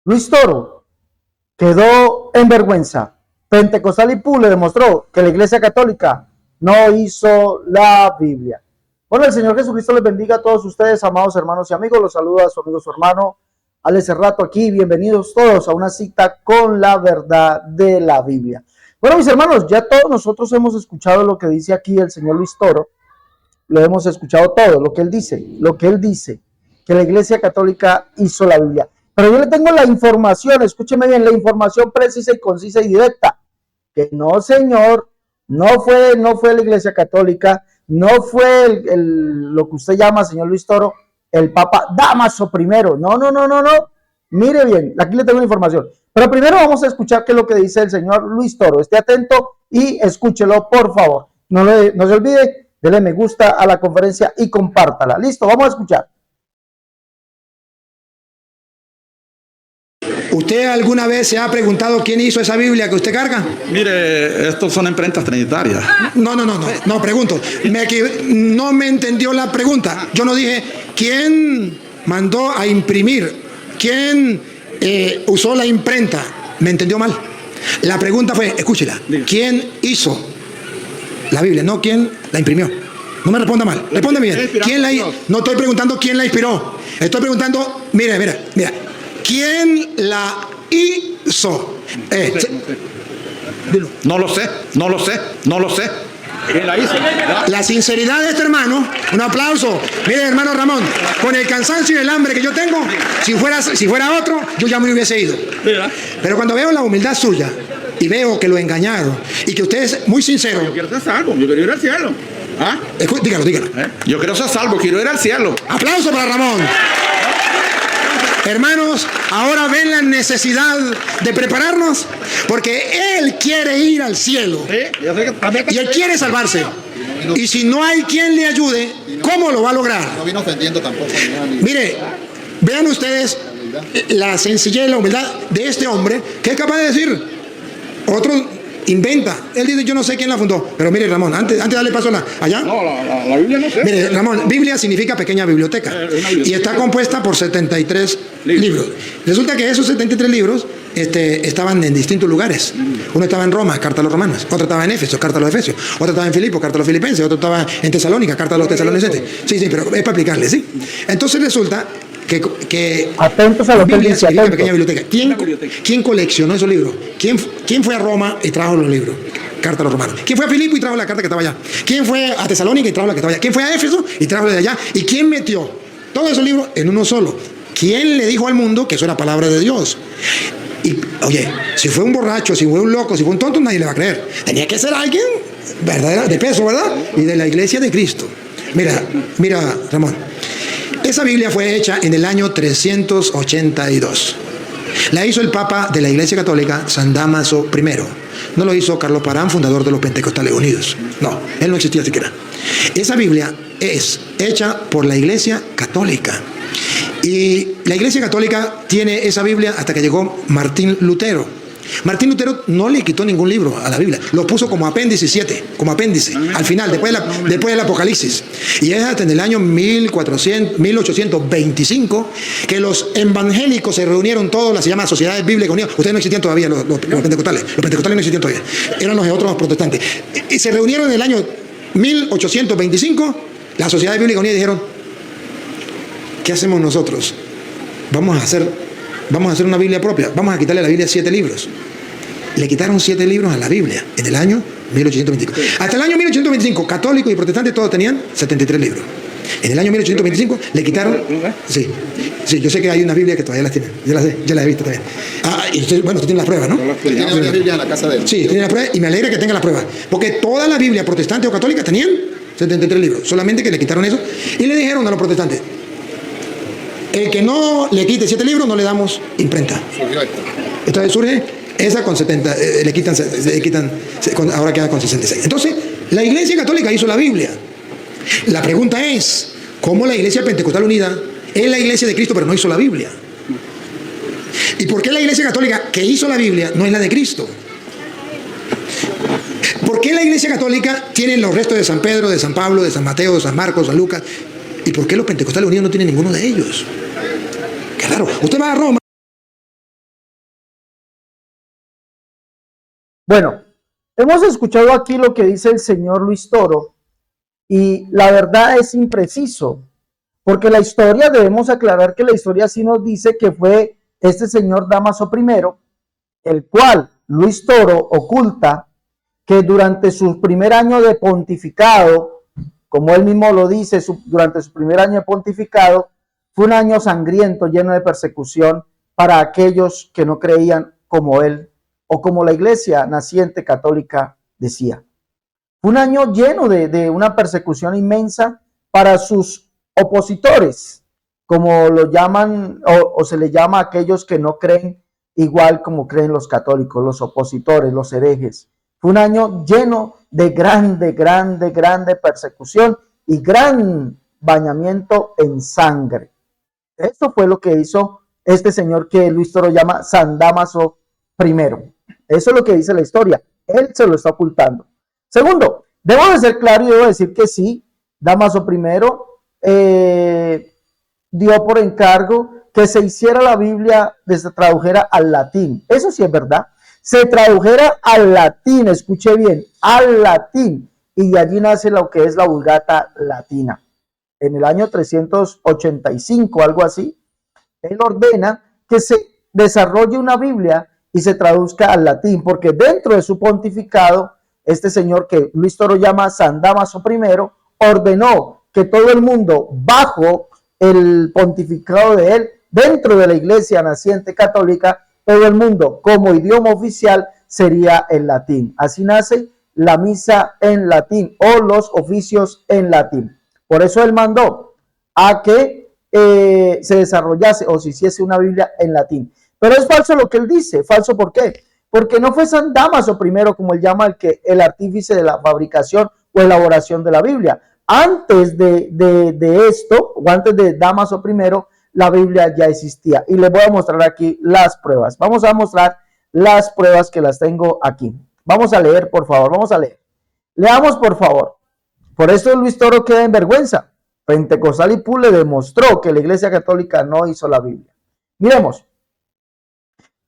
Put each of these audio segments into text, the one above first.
Luis Toro quedó en vergüenza. Pentecostal Ipú le demostró que la Iglesia Católica no hizo la Biblia. Bueno, el Señor Jesucristo les bendiga a todos ustedes, amados hermanos y amigos. Los saluda a su amigo, su hermano, Alex Cerrato aquí. Bienvenidos todos a una cita con la verdad de la Biblia. Bueno, mis hermanos, ya todos nosotros hemos escuchado lo que dice aquí el señor Luis Toro. Lo hemos escuchado todo, lo que él dice, que la Iglesia Católica hizo la Biblia. Pero yo le tengo la información, escúcheme bien, la información precisa y concisa y directa, que no, señor, no fue la Iglesia Católica, no fue lo que usted llama, señor Luis Toro, el Papa Dámaso I. No. Mire bien, aquí le tengo la información. Pero primero vamos a escuchar qué es lo que dice el señor Luis Toro. Esté atento y escúchelo, por favor. No se olvide, denle me gusta a la conferencia y compártala. Listo, vamos a escuchar. ¿Usted alguna vez se ha preguntado quién hizo esa Biblia que usted carga? Mire, estos son imprentas trinitarias. No, pregunto. No me entendió la pregunta. Yo no dije quién mandó a imprimir, quién usó la imprenta. Me entendió mal. La pregunta fue, escúchela, ¿quién hizo la Biblia? No quién la imprimió. No me responda mal. Responde bien. No estoy preguntando quién la inspiró. Estoy preguntando, mira. ¿Quién la hizo? No lo sé. ¿Quién la hizo? La sinceridad de este hermano, un aplauso. Mire, hermano Ramón, con el cansancio y el hambre que yo tengo, si fuera otro, yo ya me hubiese ido. Pero cuando veo la humildad suya y veo que lo engañaron y que usted es muy sincero. Yo quiero ser salvo, yo quiero ir al cielo. ¿Ah? Dígalo. Yo quiero ser salvo, quiero ir al cielo. Aplauso para Ramón. Hermanos, ahora ven la necesidad de prepararnos porque Él quiere ir al cielo y Él quiere salvarse. Y si no hay quien le ayude, ¿cómo lo va a lograr? No vino ofendiendo tampoco. Mire, vean ustedes la sencillez y la humildad de este hombre que es capaz de decir, otro inventa. Él dice, yo no sé quién la fundó. Pero mire, Ramón, antes de darle paso allá. No, la Biblia no sé. Mire, Ramón, Biblia significa pequeña biblioteca. Y está compuesta por 73 libros. Resulta que esos 73 libros estaban en distintos lugares. Uno estaba en Roma, carta a los romanos. Otro estaba en Éfeso, carta a los efesios. Otro estaba en Filipo, carta a los filipenses. Otro estaba en Tesalónica, carta a los tesalonicenses. Sí, pero es para aplicarle, ¿sí? Entonces resulta que atentos a lo que él dice, atentos. Pequeña biblioteca. ¿Quién coleccionó esos libros? ¿Quién fue a Roma y trajo los libros? Carta a los romanos. ¿Quién fue a Filipo y trajo la carta que estaba allá? ¿Quién fue a Tesalónica y trajo la que estaba allá? ¿Quién fue a Éfeso y trajo la de allá? ¿Y quién metió todos esos libros en uno solo? ¿Quién le dijo al mundo que eso era palabra de Dios? Y, oye, si fue un borracho, si fue un loco, si fue un tonto, nadie le va a creer. Tenía que ser alguien verdadero, de peso, ¿verdad? Y de la iglesia de Cristo. Mira, Ramón. Esa Biblia fue hecha en el año 382. La hizo el Papa de la Iglesia Católica, San Dámaso I. No lo hizo Carlos Parán, fundador de los Pentecostales Unidos. No, él no existía siquiera. Esa Biblia es hecha por la Iglesia Católica. Y la Iglesia Católica tiene esa Biblia hasta que llegó Martín Lutero. Martín Lutero no le quitó ningún libro a la Biblia, lo puso como apéndice 7, como apéndice, al final, después del Apocalipsis. Y es hasta en el año 1825 que los evangélicos se reunieron todos, se llama Sociedades Bíblicas Unidas. Ustedes no existían todavía, los pentecostales. Los pentecostales no existían todavía, eran los otros protestantes. Y se reunieron en el año 1825, las Sociedades Bíblicas Unidas dijeron, ¿qué hacemos nosotros? Vamos a hacer una Biblia propia. Vamos a quitarle a la Biblia 7 libros. Le quitaron 7 libros a la Biblia en el año 1825. Hasta el año 1825, católicos y protestantes todos tenían 73 libros. En el año 1825 le quitaron... Sí, yo sé que hay una Biblia que todavía las tienen. Yo las he visto también. Y usted tiene las pruebas, ¿no? Tiene una Biblia en la casa de él. Sí, tiene las pruebas y me alegra que tenga las pruebas. Porque toda la Biblia protestante o católica tenían 73 libros. Solamente que le quitaron eso y le dijeron a los protestantes, el que no le quite 7 libros no le damos imprenta. Entonces surge esa con 70, le quitan, ahora queda con 66. Entonces, la Iglesia Católica hizo la Biblia. La pregunta es, ¿cómo la Iglesia Pentecostal Unida es la Iglesia de Cristo pero no hizo la Biblia? ¿Y por qué la Iglesia Católica que hizo la Biblia no es la de Cristo? ¿Por qué la Iglesia Católica tiene los restos de San Pedro, de San Pablo, de San Mateo, de San Marcos, San Lucas? ¿Y por qué los Pentecostales Unidos no tienen ninguno de ellos? Qué raro. Usted va a Roma. Bueno, hemos escuchado aquí lo que dice el señor Luis Toro y la verdad es impreciso, porque la historia, debemos aclarar que la historia sí nos dice que fue este señor Dámaso I, el cual Luis Toro oculta que durante su primer año de pontificado, como él mismo lo dice, durante su primer año de pontificado, fue un año sangriento, lleno de persecución para aquellos que no creían como él o como la iglesia naciente católica decía. Fue un año lleno de una persecución inmensa para sus opositores, como lo llaman o se le llama a aquellos que no creen igual como creen los católicos, los opositores, los herejes. Fue un año lleno de grande persecución y gran bañamiento en sangre. Esto fue lo que hizo este señor que Luis Toro llama San Dámaso I. Eso es lo que dice la historia. Él se lo está ocultando. Segundo, debo de ser claro y debo decir que sí, Dámaso I dio por encargo que se hiciera la Biblia, se tradujera al latín. Eso sí es verdad. Se tradujera al latín, escuche bien, al latín. Y de allí nace lo que es la Vulgata Latina. En el año 385, algo así, él ordena que se desarrolle una Biblia y se traduzca al latín, porque dentro de su pontificado, este señor que Luis Toro llama San Dámaso I, ordenó que todo el mundo, bajo el pontificado de él, dentro de la iglesia naciente católica, todo el mundo como idioma oficial sería el latín. Así nace la misa en latín o los oficios en latín. Por eso él mandó a que se desarrollase o se hiciese una Biblia en latín. Pero es falso lo que él dice. ¿Falso por qué? Porque no fue San Dámaso I, como él llama, el artífice de la fabricación o elaboración de la Biblia. Antes de esto, o antes de Dámaso I, la Biblia ya existía. Y les voy a mostrar aquí las pruebas. Vamos a mostrar las pruebas que las tengo aquí. Vamos a leer, por favor. Vamos a leer. Leamos, por favor. Por eso Luis Toro queda en vergüenza. Pentecostal Hipú le demostró que la Iglesia Católica no hizo la Biblia. Miremos.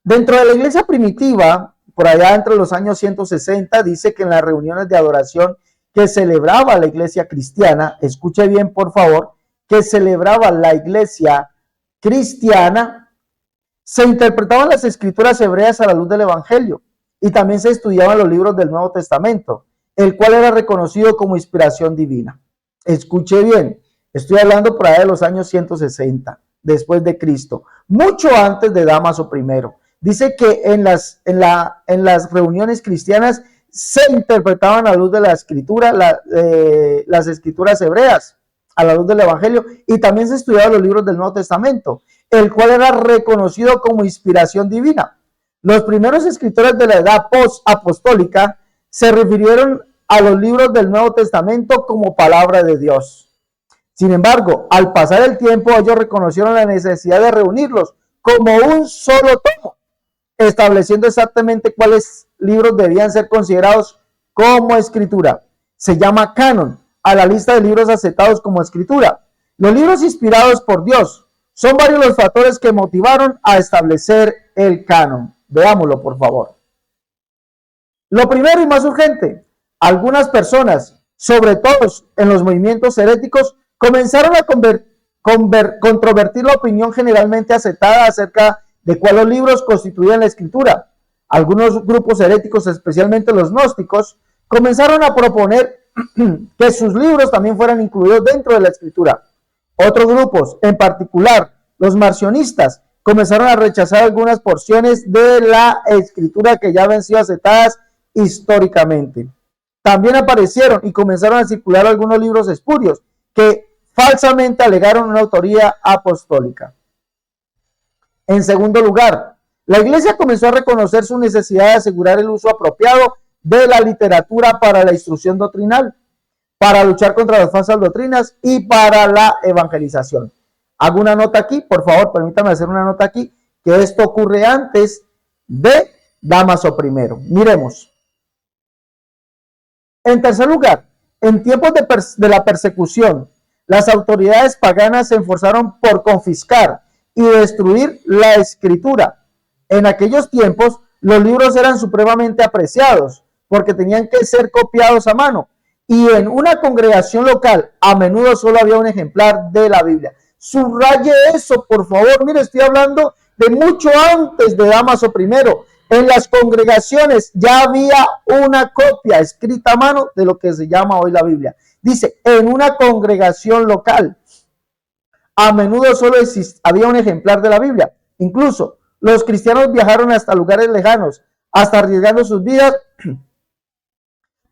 Dentro de la iglesia primitiva, por allá entre los años 160, dice que en las reuniones de adoración que celebraba la iglesia cristiana, escuche bien por favor, que celebraba la iglesia cristiana, se interpretaban las escrituras hebreas a la luz del evangelio y también se estudiaban los libros del Nuevo Testamento, el cual era reconocido como inspiración divina. Escuche bien, estoy hablando por allá de los años 160, después de Cristo, mucho antes de Dámaso I. Dice que en las reuniones cristianas se interpretaban a la luz de la escritura, las escrituras hebreas, a la luz del evangelio, y también se estudiaban los libros del Nuevo Testamento, el cual era reconocido como inspiración divina. Los primeros escritores de la edad post-apostólica se refirieron a los libros del Nuevo Testamento como palabra de Dios. Sin embargo, al pasar el tiempo, ellos reconocieron la necesidad de reunirlos como un solo tomo, estableciendo exactamente cuáles libros debían ser considerados como escritura. Se llama canon a la lista de libros aceptados como escritura. Los libros inspirados por Dios son varios los factores que motivaron a establecer el canon. Veámoslo, por favor. Lo primero y más urgente, algunas personas, sobre todo en los movimientos heréticos, comenzaron a controvertir la opinión generalmente aceptada acerca de cuáles libros constituían la escritura. Algunos grupos heréticos, especialmente los gnósticos, comenzaron a proponer que sus libros también fueran incluidos dentro de la escritura. Otros grupos, en particular los marcionistas, comenzaron a rechazar algunas porciones de la escritura que ya habían sido aceptadas históricamente. También aparecieron y comenzaron a circular algunos libros espurios que falsamente alegaron una autoría apostólica. En segundo lugar, la iglesia comenzó a reconocer su necesidad de asegurar el uso apropiado de la literatura para la instrucción doctrinal, para luchar contra las falsas doctrinas y para la evangelización. Hago una nota aquí, por favor, permítame hacer una nota aquí, que esto ocurre antes de Dámaso I. Miremos. En tercer lugar, en tiempos de la persecución, las autoridades paganas se esforzaron por confiscar y destruir la escritura. En aquellos tiempos, Los libros eran supremamente apreciados porque tenían que ser copiados a mano. Y en una congregación local, a menudo solo había un ejemplar de la Biblia. Subraye eso, por favor. Mire, estoy hablando de mucho antes de Dámaso I. En las congregaciones ya había una copia escrita a mano de lo que se llama hoy la Biblia. Dice, en una congregación local, a menudo solo había un ejemplar de la Biblia. Incluso los cristianos viajaron hasta lugares lejanos, hasta arriesgando sus vidas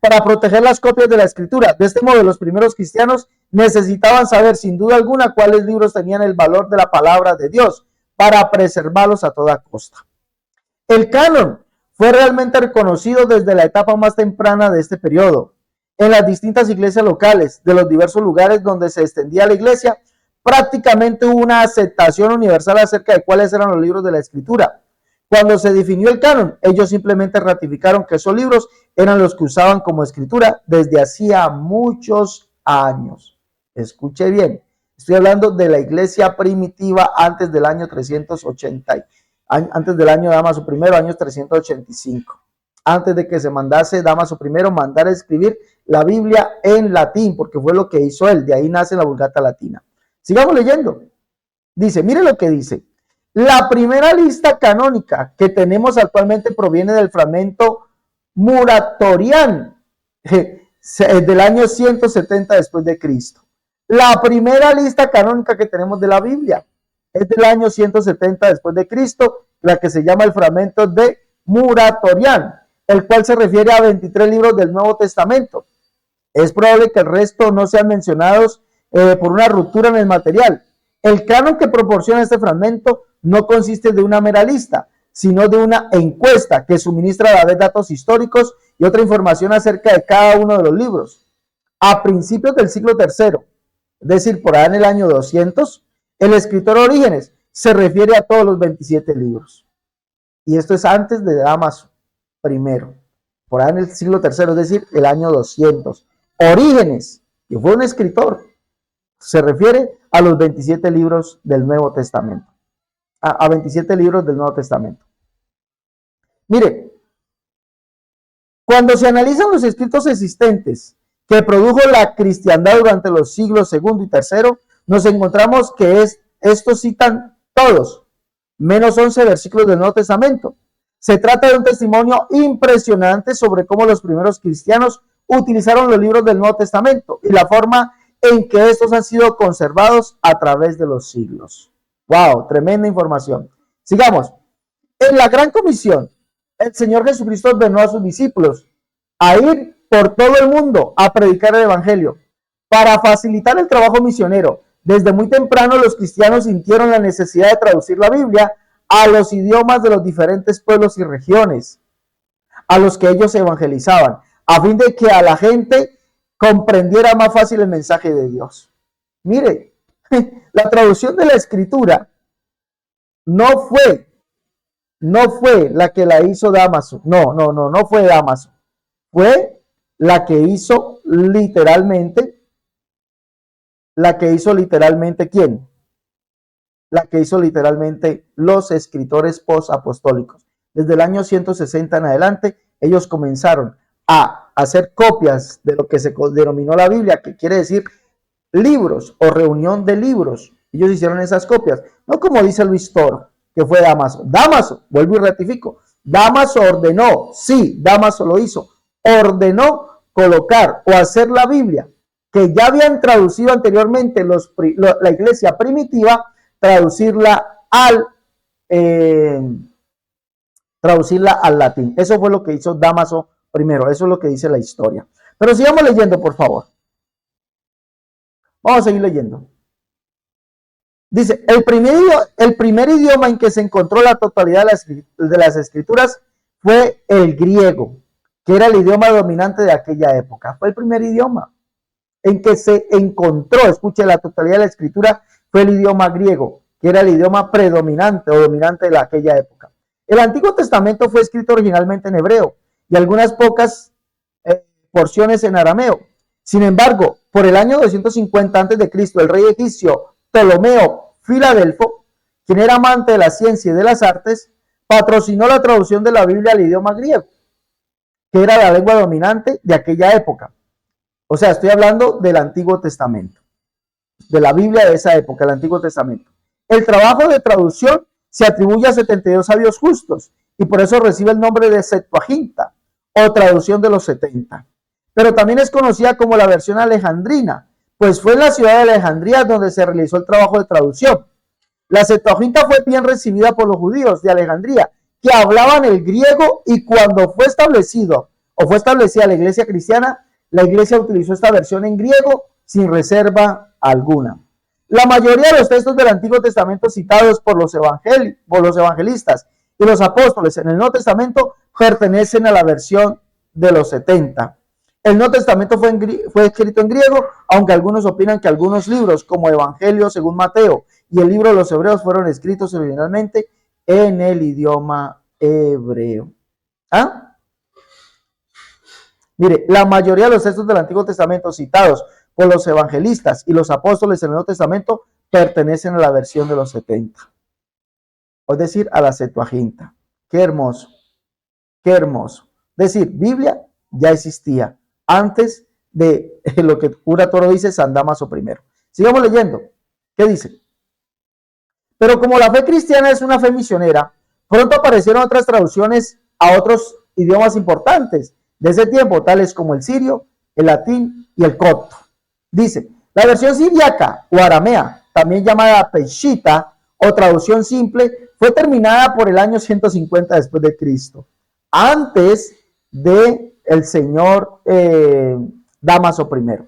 para proteger las copias de la Escritura. De este modo, los primeros cristianos necesitaban saber, sin duda alguna, cuáles libros tenían el valor de la palabra de Dios para preservarlos a toda costa. El canon fue realmente reconocido desde la etapa más temprana de este periodo. En las distintas iglesias locales de los diversos lugares donde se extendía la iglesia, prácticamente hubo una aceptación universal acerca de cuáles eran los libros de la Escritura. Cuando se definió el canon, ellos simplemente ratificaron que esos libros eran los que usaban como escritura desde hacía muchos años. Escuche bien, estoy hablando de la iglesia primitiva antes del año 380, antes del año Dámaso I, años 385. Antes de que se mandase Dámaso I mandar a escribir la Biblia en latín, porque fue lo que hizo él, de ahí nace la Vulgata Latina. Sigamos leyendo. Dice, mire lo que dice. La primera lista canónica que tenemos actualmente proviene del fragmento Muratorian del año 170 después de Cristo. La primera lista canónica que tenemos de la Biblia es del año 170 después de Cristo, la que se llama el fragmento de Muratorian, el cual se refiere a 23 libros del Nuevo Testamento. Es probable que el resto no sean mencionados por una ruptura en el material. El canon que proporciona este fragmento no consiste de una mera lista, sino de una encuesta que suministra a la vez datos históricos y otra información acerca de cada uno de los libros. A principios del siglo III, es decir, por allá en el año 200, el escritor Orígenes se refiere a todos los 27 libros. Y esto es antes de Dámaso I, por allá en el siglo III, es decir, el año 200. Orígenes, que fue un escritor, se refiere a los 27 libros del Nuevo Testamento. A 27 libros del Nuevo Testamento. Mire, cuando se analizan los escritos existentes que produjo la cristiandad durante los siglos II y III, nos encontramos que estos citan todos, menos 11 versículos del Nuevo Testamento. Se trata de un testimonio impresionante sobre cómo los primeros cristianos utilizaron los libros del Nuevo Testamento y la forma en que estos han sido conservados a través de los siglos. ¡Wow! Tremenda información. Sigamos. En la Gran Comisión, el Señor Jesucristo ordenó a sus discípulos a ir por todo el mundo a predicar el Evangelio. Para facilitar el trabajo misionero, desde muy temprano los cristianos sintieron la necesidad de traducir la Biblia a los idiomas de los diferentes pueblos y regiones a los que ellos evangelizaban, a fin de que a la gente comprendiera más fácil el mensaje de Dios. Mire, la traducción de la Escritura no fue la que la hizo Dámaso. No fue Dámaso. Fue la que hizo literalmente, ¿quién? La que hizo literalmente los escritores posapostólicos. Desde el año 160 en adelante, ellos comenzaron a hacer copias de lo que se denominó la Biblia, que quiere decir libros o reunión de libros. Ellos hicieron esas copias, no como dice Luis Toro, que fue Dámaso. Dámaso, vuelvo y ratifico, Dámaso ordenó, sí, Dámaso lo hizo, ordenó colocar o hacer la Biblia que ya habían traducido anteriormente la iglesia primitiva, traducirla al latín. Eso fue lo que hizo Dámaso primero, eso es lo que dice la historia. Pero sigamos leyendo, por favor. Vamos a seguir leyendo. Dice, el primer idioma en que se encontró la totalidad de las escrituras fue el griego, que era el idioma dominante de aquella época. Fue el primer idioma en que se encontró, escuche, la totalidad de la escritura fue el idioma griego, que era el idioma predominante o dominante de aquella época. El Antiguo Testamento fue escrito originalmente en hebreo y algunas pocas porciones en arameo. Sin embargo, por el año 250 a.C., el rey egipcio Ptolomeo Filadelfo, quien era amante de la ciencia y de las artes, patrocinó la traducción de la Biblia al idioma griego, que era la lengua dominante de aquella época. O sea, estoy hablando del Antiguo Testamento, de la Biblia de esa época, el Antiguo Testamento. El trabajo de traducción se atribuye a 72 sabios justos y por eso recibe el nombre de Septuaginta o traducción de los 70. Pero también es conocida como la versión alejandrina, pues fue en la ciudad de Alejandría donde se realizó el trabajo de traducción. La Septuaginta fue bien recibida por los judíos de Alejandría, que hablaban el griego, y cuando fue establecida la iglesia cristiana, la iglesia utilizó esta versión en griego sin reserva alguna. La mayoría de los textos del Antiguo Testamento citados por los evangelistas y los apóstoles en el Nuevo Testamento pertenecen a la versión de los 70. El Nuevo Testamento fue escrito en griego, aunque algunos opinan que algunos libros, como Evangelio según Mateo y el libro de los Hebreos, fueron escritos originalmente en el idioma hebreo. Mire, la mayoría de los textos del Antiguo Testamento citados por los evangelistas y los apóstoles en el Nuevo Testamento pertenecen a la versión de los 70. Es decir, a la Septuaginta. Qué hermoso. Qué hermoso. Es decir, Biblia ya existía antes de lo que Cura Toro dice San Dámaso I. Sigamos leyendo. ¿Qué dice? Pero como la fe cristiana es una fe misionera, pronto aparecieron otras traducciones a otros idiomas importantes de ese tiempo, tales como el sirio, el latín y el copto. Dice, la versión siriaca o aramea, también llamada Peshitta o traducción simple, fue terminada por el año 150 después de Cristo, antes de el señor Dámaso I.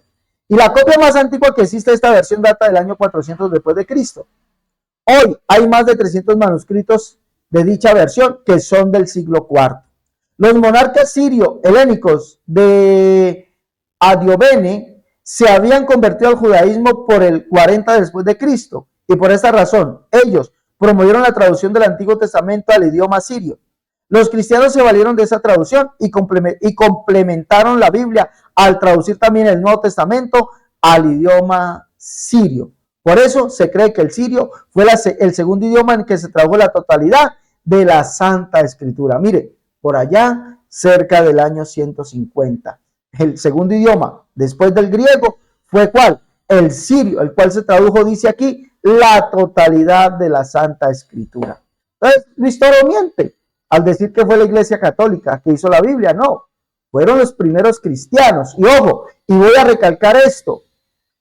Y la copia más antigua que existe de esta versión data del año 400 después de Cristo. Hoy hay más de 300 manuscritos de dicha versión que son del siglo IV. Los monarcas sirio-helénicos de Adiobene se habían convertido al judaísmo por el 40 después de Cristo, y por esta razón ellos promovieron la traducción del Antiguo Testamento al idioma sirio. Los cristianos se valieron de esa traducción y complementaron la Biblia al traducir también el Nuevo Testamento al idioma sirio. Por eso se cree que el sirio fue el segundo idioma en que se tradujo la totalidad de la Santa Escritura. Mire, por allá, cerca del año 150. El segundo idioma, después del griego, fue ¿cuál? El sirio, el cual se tradujo, dice aquí, la totalidad de la Santa Escritura. Entonces, Luis Toro miente al decir que fue la Iglesia Católica que hizo la Biblia. No, fueron los primeros cristianos. Y ojo, y voy a recalcar esto.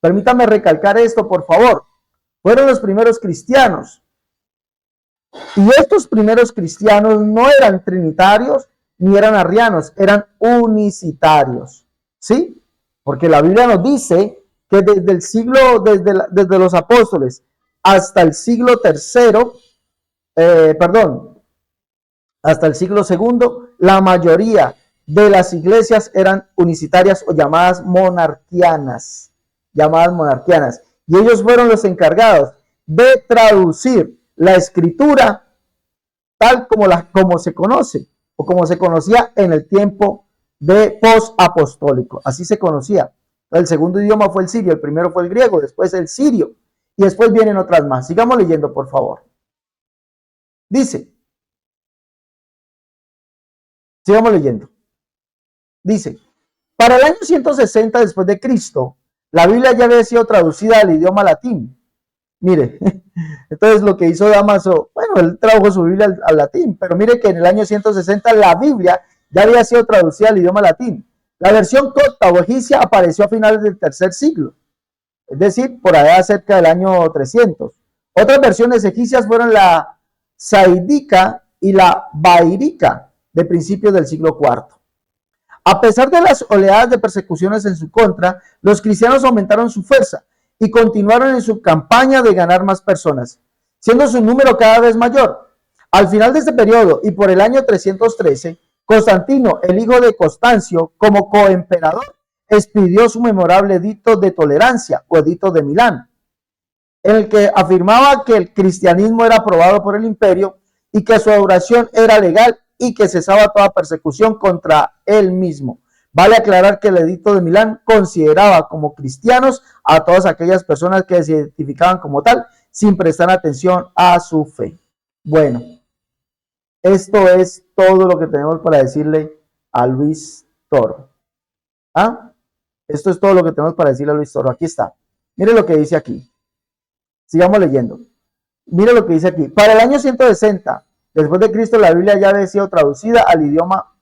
Permítame recalcar esto, por favor. Fueron los primeros cristianos. Y estos primeros cristianos no eran trinitarios ni eran arrianos, eran unicitarios. ¿Sí? Porque la Biblia nos dice que desde los apóstoles hasta el siglo tercero, hasta el siglo segundo, la mayoría de las iglesias eran unicitarias o llamadas monarquianas. Y ellos fueron los encargados de traducir la escritura tal como se conoce o como se conocía en el tiempo de post-apostólico. Así se conocía. El segundo idioma fue el sirio, el primero fue el griego, después el sirio y después vienen otras más. Sigamos leyendo, por favor. Dice, sigamos leyendo. Dice, para el año 160 después de Cristo, la Biblia ya había sido traducida al idioma latín. Mire, entonces lo que hizo Dámaso, bueno, él tradujo su Biblia al latín, pero mire que en el año 160 la Biblia ya había sido traducida al idioma latín. La versión copta o egipcia apareció a finales del tercer siglo, es decir, por allá cerca del año 300. Otras versiones egipcias fueron la saidica y la bairica de principios del siglo IV. A pesar de las oleadas de persecuciones en su contra, los cristianos aumentaron su fuerza y continuaron en su campaña de ganar más personas, siendo su número cada vez mayor. Al final de este periodo y por el año 313, Constantino, el hijo de Constancio, como coemperador, expidió su memorable edicto de tolerancia o edicto de Milán, en el que afirmaba que el cristianismo era aprobado por el imperio y que su adoración era legal y que cesaba toda persecución contra él mismo. Vale aclarar que el edicto de Milán consideraba como cristianos a todas aquellas personas que se identificaban como tal sin prestar atención a su fe. Bueno, Esto es todo lo que tenemos para decirle a Luis Toro. ¿Ah? Esto es todo lo que tenemos para decirle a Luis Toro. Aquí está. Mire lo que dice aquí. Sigamos leyendo. Mire lo que dice aquí. Para el año 160, después de Cristo, la Biblia ya había sido traducida al idioma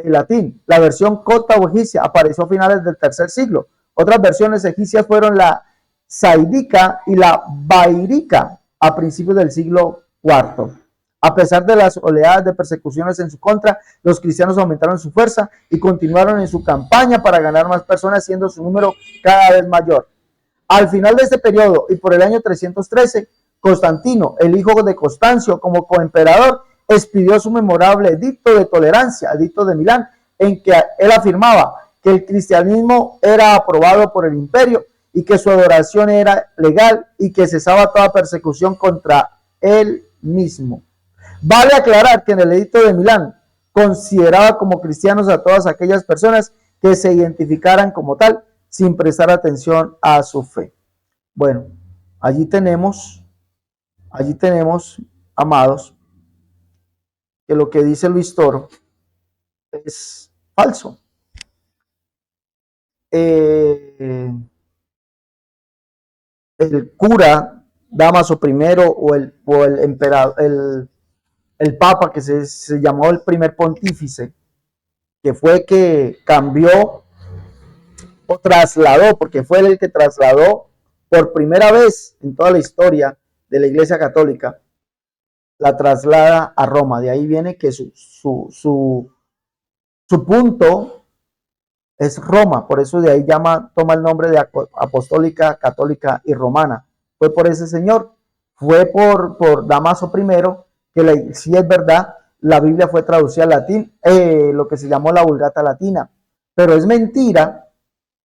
latín. La versión copta o egipcia apareció a finales del tercer siglo. Otras versiones egipcias fueron la saidica y la bairica a principios del siglo IV. A pesar de las oleadas de persecuciones en su contra, los cristianos aumentaron su fuerza y continuaron en su campaña para ganar más personas, siendo su número cada vez mayor. Al final de este periodo y por el año 313, Constantino, el hijo de Constancio, como coemperador, expidió su memorable edicto de tolerancia, edicto de Milán, en que él afirmaba que el cristianismo era aprobado por el imperio y que su adoración era legal y que cesaba toda persecución contra él mismo. Vale aclarar que en el edicto de Milán consideraba como cristianos a todas aquellas personas que se identificaran como tal sin prestar atención a su fe. Bueno, allí tenemos, amados, que lo que dice Luis Toro es falso. El cura Dámaso I o el emperador, el papa que se llamó el primer pontífice, que fue que cambió o trasladó, porque fue el que trasladó por primera vez en toda la historia de la Iglesia Católica, la traslada a Roma. De ahí viene que su punto es Roma, por eso de ahí toma el nombre de apostólica, católica y romana. Fue por ese señor, fue por Dámaso I, que si es verdad, la Biblia fue traducida al latín, lo que se llamó la Vulgata Latina, pero es mentira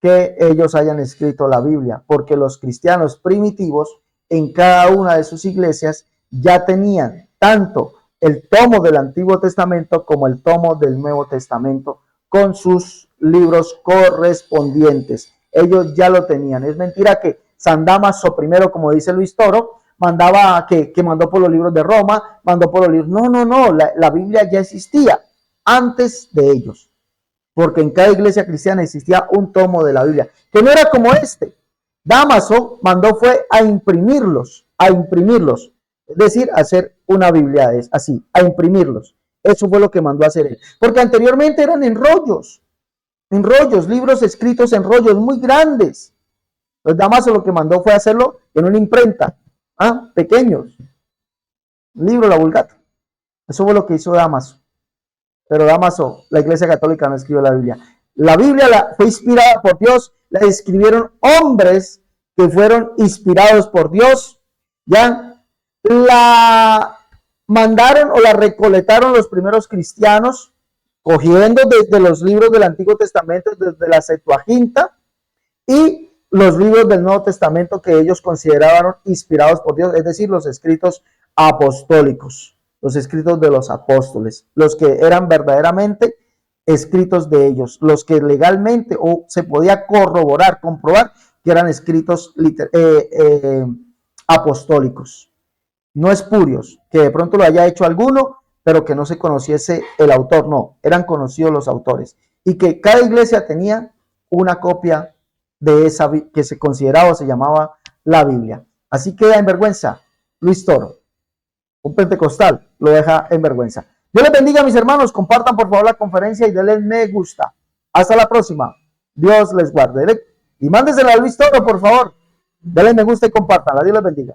que ellos hayan escrito la Biblia, porque los cristianos primitivos en cada una de sus iglesias ya tenían tanto el tomo del Antiguo Testamento como el tomo del Nuevo Testamento con sus libros correspondientes. Ellos ya lo tenían. Es mentira que San Dámaso I, como dice Luis Toro, mandaba que mandó por los libros de Roma, mandó por los libros. No, la Biblia ya existía antes de ellos, porque en cada iglesia cristiana existía un tomo de la Biblia, que no era como este. Dámaso mandó fue a imprimirlos, es decir, hacer una Biblia así, a imprimirlos. Eso fue lo que mandó a hacer él, porque anteriormente eran en rollos, libros escritos en rollos muy grandes. Entonces Dámaso lo que mandó fue hacerlo en una imprenta, pequeños, libro, la Vulgata. Eso fue lo que hizo Dámaso. Pero Dámaso, la Iglesia Católica no escribió la Biblia. La Biblia fue inspirada por Dios, la escribieron hombres que fueron inspirados por Dios, ¿ya? La mandaron o la recolectaron los primeros cristianos, cogiendo desde los libros del Antiguo Testamento, desde la Septuaginta, y los libros del Nuevo Testamento que ellos consideraban inspirados por Dios, es decir, los escritos apostólicos, los escritos de los apóstoles, los que eran verdaderamente escritos de ellos, los que legalmente o se podía corroborar, comprobar que eran escritos apostólicos. No espurios, que de pronto lo haya hecho alguno, pero que no se conociese el autor, no, eran conocidos los autores. Y que cada iglesia tenía una copia de esa que se consideraba o se llamaba la Biblia. Así queda en vergüenza Luis Toro. Un pentecostal lo deja en vergüenza. Dios les bendiga, mis hermanos. Compartan por favor la conferencia y denle me gusta. Hasta la próxima. Dios les guarde. Y mándesela a Luis Toro, por favor. Denle me gusta y compártanla. Dios les bendiga.